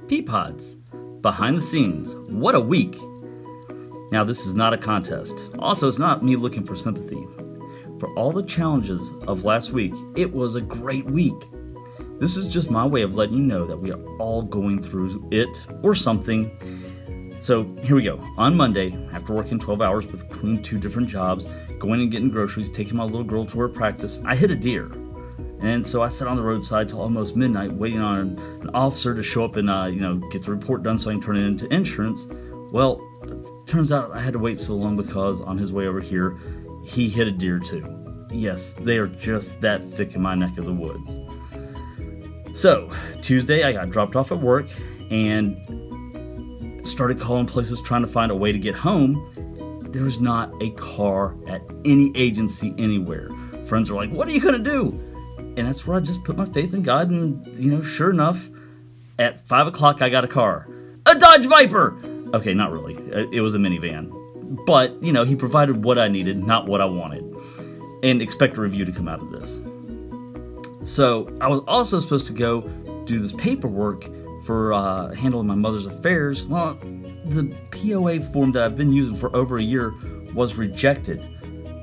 Peapods, behind the scenes. What a week! Now, this is not a contest. Also, it's not me looking for sympathy. For all the challenges of last week, it was a great week. This is just my way of letting you know that we are all going through it or something. So here we go. On Monday, after working 12 hours between two different jobs, going and getting groceries, taking my little girl to her practice, I hit a deer. And so I sat on the roadside till almost midnight waiting on an officer to show up and get the report done so I can turn it into insurance. Well, turns out I had to wait so long because on his way over here, he hit a deer too. Yes, they are just that thick in my neck of the woods. So, Tuesday I got dropped off at work and started calling places trying to find a way to get home. There's not a car at any agency anywhere. Friends are like, what are you going to do? And that's where I just put my faith in God and, sure enough, at 5 o'clock I got a car. A Dodge Viper! Okay, not really. It was a minivan. But, he provided what I needed, not what I wanted. And expect a review to come out of this. So, I was also supposed to go do this paperwork for handling my mother's affairs. Well, the POA form that I've been using for over a year was rejected.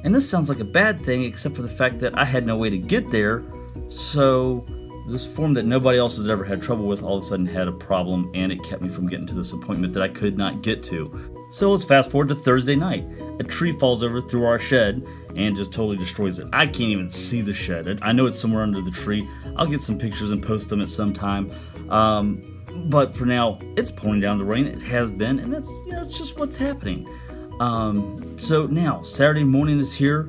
And this sounds like a bad thing, except for the fact that I had no way to get there. So this form that nobody else has ever had trouble with all of a sudden had a problem, and it kept me from getting to this appointment that I could not get to. So let's fast forward to Thursday night. A tree falls over through our shed and just totally destroys it. I can't even see the shed. I know it's somewhere under the tree. I'll get some pictures and post them at some time. But for now, it's pouring down the rain. It has been, and that's it's just what's happening. So now, Saturday morning is here.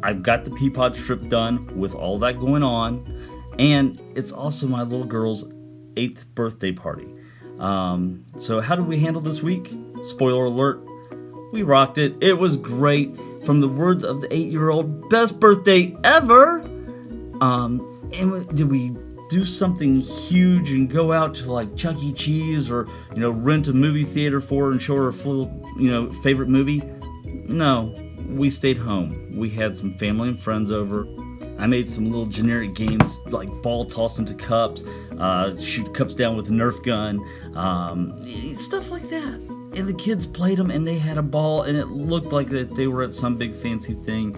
I've got the Peapod strip done with all that going on, and it's also my little girl's 8th birthday party. So how did we handle this week? Spoiler alert, we rocked it. It was great. From the words of the 8-year-old, best birthday ever. And did we do something huge and go out to like Chuck E. Cheese or rent a movie theater for her and show her a full favorite movie? No, we stayed home. We had some family and friends over. I made some little generic games like ball toss into cups, shoot cups down with a Nerf gun, stuff like that. And the kids played them and they had a ball, and it looked like that they were at some big fancy thing,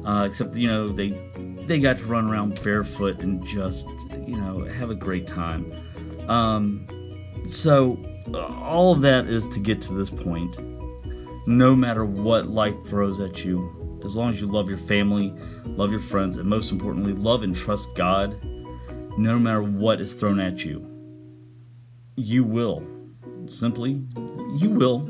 except they got to run around barefoot and just have a great time. So all of that is to get to this point. No matter what life throws at you, as long as you love your family, love your friends, and most importantly, love and trust God, no matter what is thrown at you, you will. Simply, you will